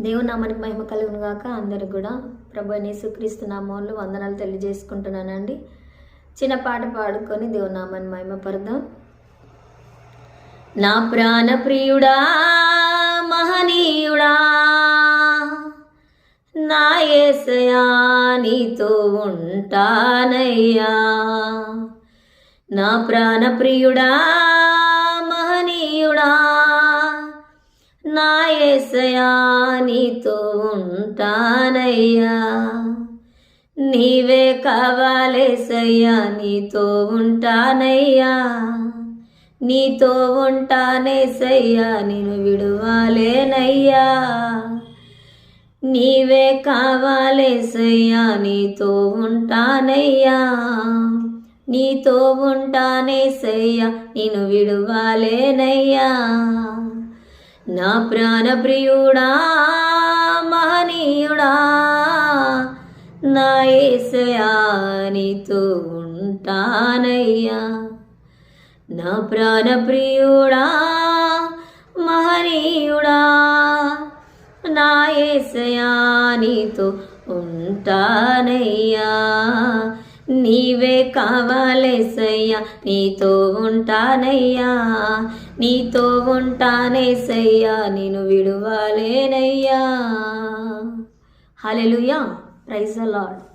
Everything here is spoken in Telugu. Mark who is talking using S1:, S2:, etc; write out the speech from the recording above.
S1: దేవుని నామానికి మహిమ కలుగును గాక. అందరికి కూడా ప్రభు యేసుక్రీస్తు నామంలో వందనాలు తెలియజేసుకుంటున్నానండి. చిన్న పాట పాడుకొని దేవుని నామాన్ని మహిమపరదాం. నా ప్రాణ ప్రియుడా మహనీయుడా నా యేసయ్యా నీతో ఉంటానయ్యా. నా ప్రాణ ప్రియుడా మహనీయుడా నా యేసయ్యా నీతో ఉంటానయ్యా. నీవే కావాలేసయ్యా నీతో ఉంటానయ్యా. నీతో ఉంటానేసయ్యా నేను విడువాలేనయ్యా. నీవే కావాలేసయ్యా నీతో ఉంటానయ్యా. నీతో ఉంటానేసయ్యా నేను విడువాలేనయ్యా. నా ప్రాణ ప్రియుడా మహనీయుడా నా యేసయ్యా నీతో ఉంటానయ్యా. నా ప్రాణ ప్రియుడా మహనీయుడా నా యేసయ్యా నీతో ఉంటానయ్యా. నీవే కావాలేసయ్యా నీతో ఉంటానయ్యా. నీతో ఉంటానేసయ్యా నేను విడువాలేనయ్యా. హల్లెలూయా. Praise the lord.